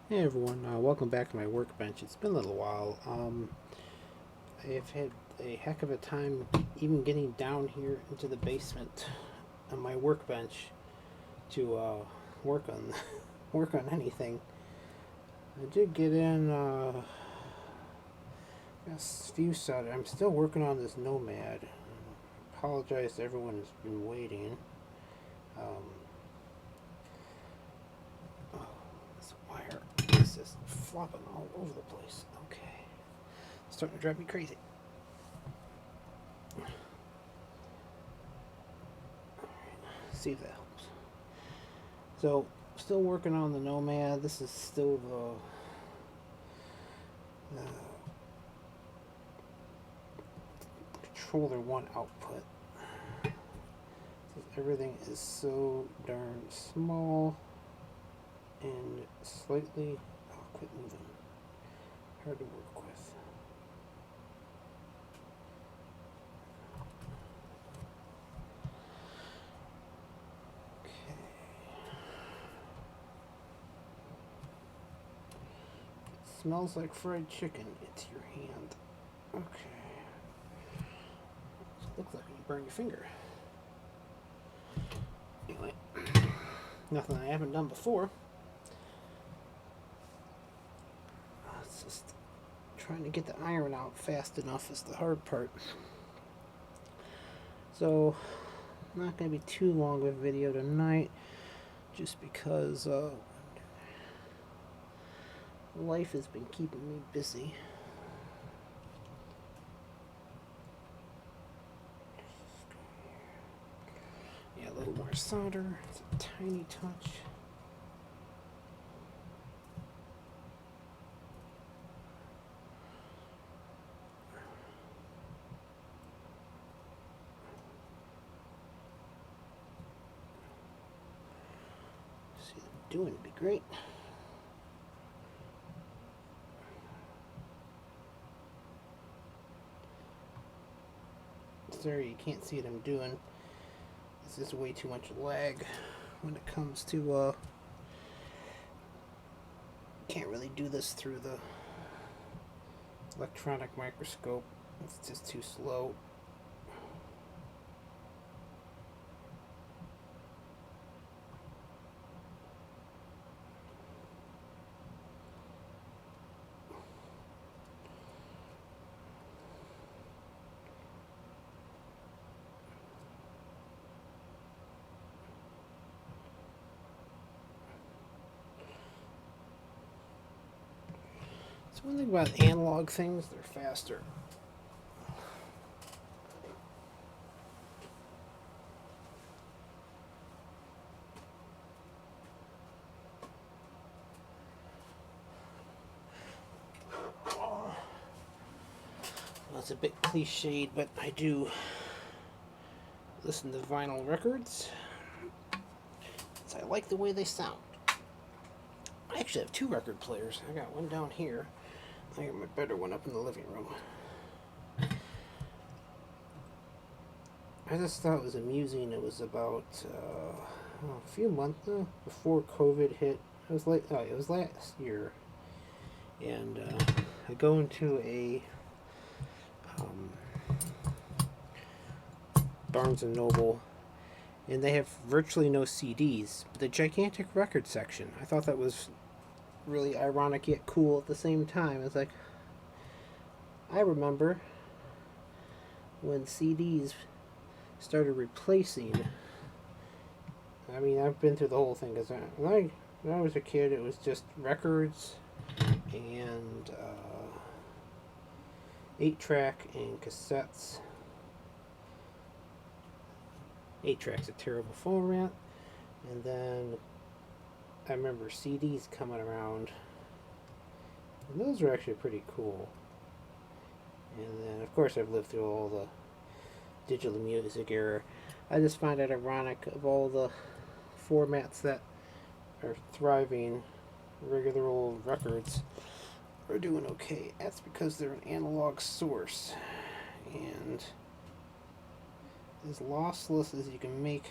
Hey everyone, welcome back to my workbench. It's been a little while. I've had a heck of a time even getting down here into the basement on my workbench to work on work on anything. I did get in a few Saturdays. I'm still working on this Nomad. Apologize to everyone who's been waiting. Um, oh, this wire is just flopping all over the place. Okay, it's starting to drive me crazy. See if that helps. So, still working on the Nomad. This is still the controller one output. Everything is so darn small and slightly. Oh, quit moving. Hard to work with. Okay. It smells like fried chicken. It's your hand. Okay. Looks like you burn your finger. Anyway, nothing I haven't done before. It's just trying to get the iron out fast enough is the hard part. So, not going to be too long of a video tonight, just because life has been keeping me busy. Yeah, a little more solder. It's a tiny touch. See them doing would be great. Sorry, you can't see what I'm doing. This is way too much lag when it comes to can't really do this through the electronic microscope. It's just too slow. So one thing about analog things, they're faster. Well, it's a bit cliched, but I do listen to vinyl records. So I like the way they sound. I actually have two record players. I got one down here. I got my better one up in the living room. I just thought it was amusing. It was about a few months before COVID hit. It was last year, and I go into a um, Barnes and Noble, and they have virtually no CDs, but the gigantic record section. I thought that was really ironic yet cool at the same time. It's like I remember when CDs started replacing. I mean, I've been through the whole thing because when I was a kid, it was just records and 8-track and cassettes. 8-track's a terrible format, and then I remember CDs coming around, and those were actually pretty cool. And then, of course, I've lived through all the digital music era. I just find it ironic of all the formats that are thriving, regular old records are doing okay. That's because they're an analog source, and as lossless as you can make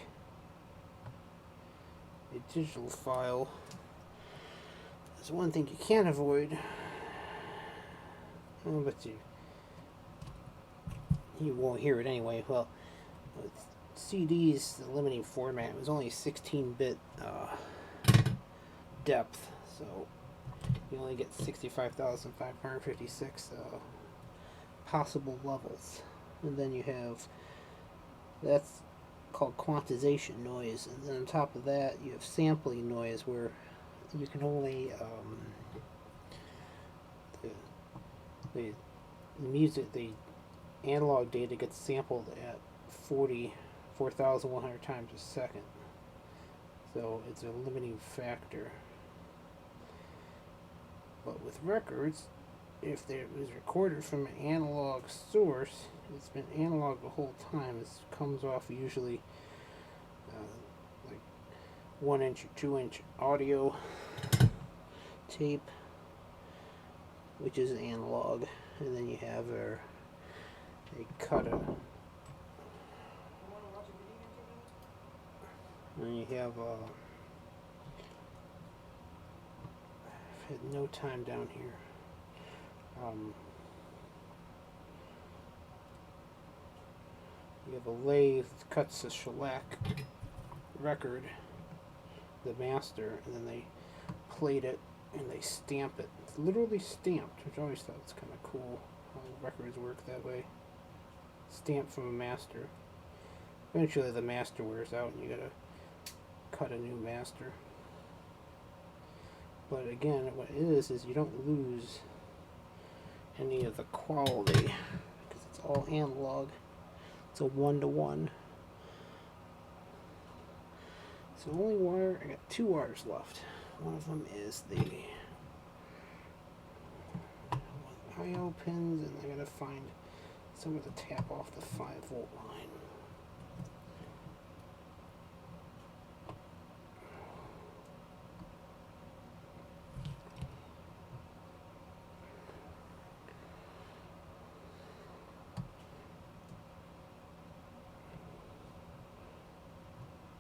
a digital file, there's one thing you can't avoid. Oh, but you won't hear it anyway. Well, with CDs, the limiting format was only 16-bit depth, so you only get 65,556 possible levels. And then you have, that's called quantization noise, and then on top of that you have sampling noise, where you can only the music, the analog data gets sampled at 44,100 times a second, so it's a limiting factor. But with records, if it was recorded from an analog source, it's been analog the whole time. It comes off usually like 1-inch or 2-inch audio tape, which is analog, and then you have a cut of, and you have I've had no time down here. You have a lathe that cuts a shellac record, the master, and then they plate it and they stamp it. It's literally stamped, which I always thought was kind of cool how records work that way. Stamped from a master. Eventually the master wears out and you gotta cut a new master. But again, what it is you don't lose any of the quality because it's all analog. It's a 1-to-1. So only wire, I got 2 wires left. One of them is the I/O pins, and I gotta find somewhere to tap off the 5-volt line.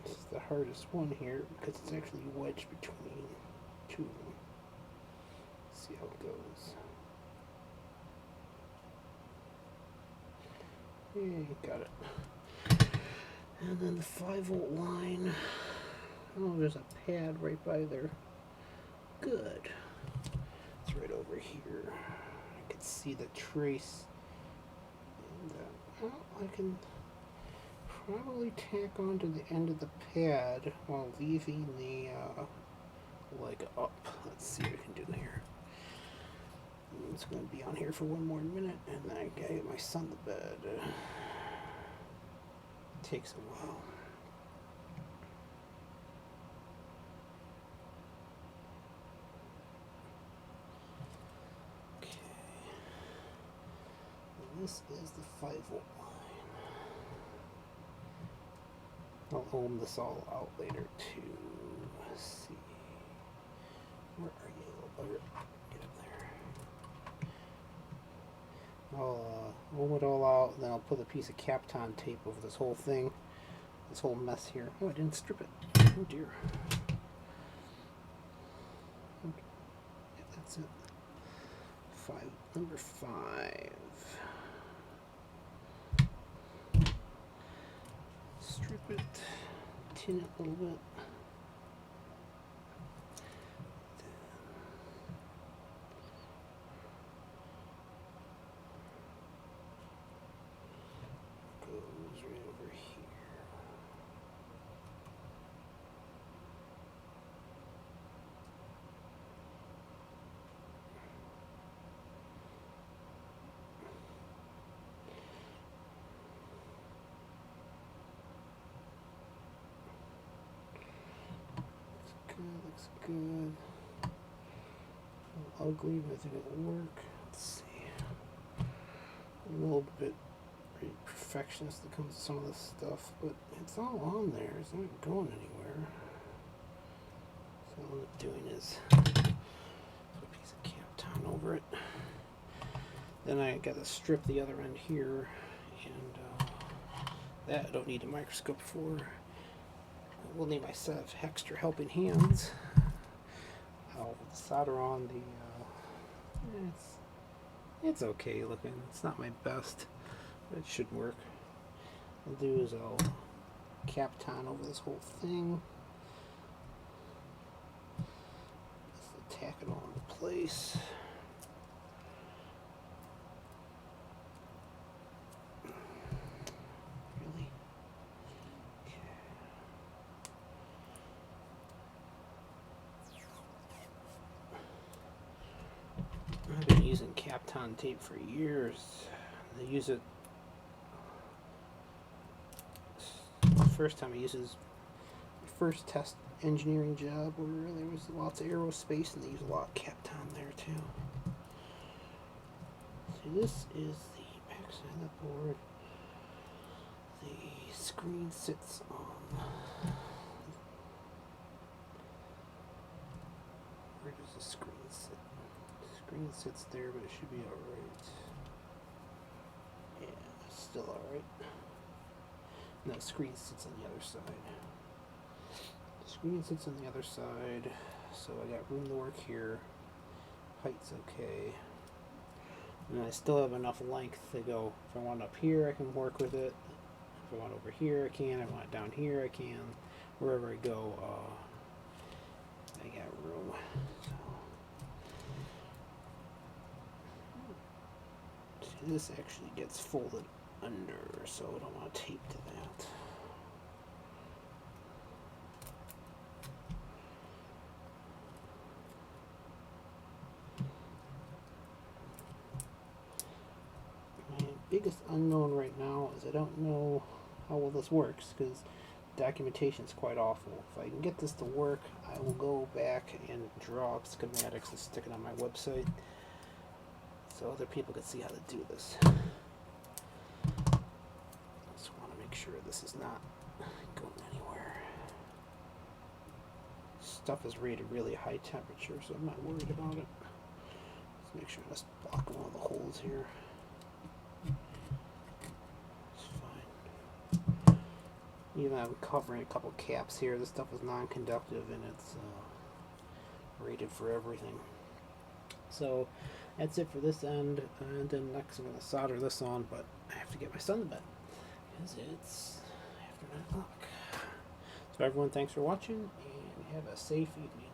This is the hardest one here because it's actually wedged between 2 of them. Let's see how it goes. Yeah, got it. And then the 5-volt line. Oh, there's a pad right by there. Good. It's right over here. I can see the trace. And well, I can probably tack onto the end of the pad while leaving the leg up. Let's see what I can do here. It's going to be on here for 1 more minute, and then I gotta get my son to bed. It takes a while. Okay. And this is the 5-volt line. I'll ohm this all out later too. Let's see. Where are you, little bugger? Get up there. I'll ohm it all out, and then I'll put a piece of Kapton tape over this whole thing, this whole mess here. Oh, I didn't strip it. Oh dear. Yeah, that's it. Number 5. Strip it, tin it a little bit. Goes right over here. Looks good. A little ugly, but I think it'll work. Let's see. A little bit perfectionist that comes to some of this stuff, but it's all on there. It's not going anywhere. So what I'm doing is put a piece of Kapton over it. Then I got to strip the other end here, and that I don't need a microscope for. I will need my set of extra helping hands. I'll solder on the, it's okay looking. It's not my best, but it should work. What I'll do is I'll Kapton over this whole thing. Just tack it all into place. Really? Okay. I've been using Kapton tape for years. I use it. The first time I used it was my first test engineering job where there was lots of aerospace and they use a lot of Kapton there too. So this is the back side of the board. The screen sits on. Where does the screen sit? The screen sits there, but it should be alright. Yeah, it's still alright. No, the screen sits on the other side. The screen sits on the other side, so I got room to work here. Height's okay. And I still have enough length to go. If I want up here, I can work with it. If I want over here, I can. If I want down here, I can. Wherever I go, I got room. So, see, this actually gets folded under, so I don't want to tape to that. My biggest unknown right now is I don't know how well this works because documentation is quite awful. If I can get this to work, I will go back and draw up schematics and stick it on my website so other people can see how to do this. Just want to make sure this is not going anywhere. Stuff is rated really high temperature, so I'm not worried about it. Let's make sure I just block all the holes here. Even I'm covering a couple caps here. This stuff is non-conductive and it's rated for everything. So that's it for this end. And then next I'm going to solder this on, but I have to get my son to bed because it's after 9 o'clock. So everyone, thanks for watching and have a safe evening.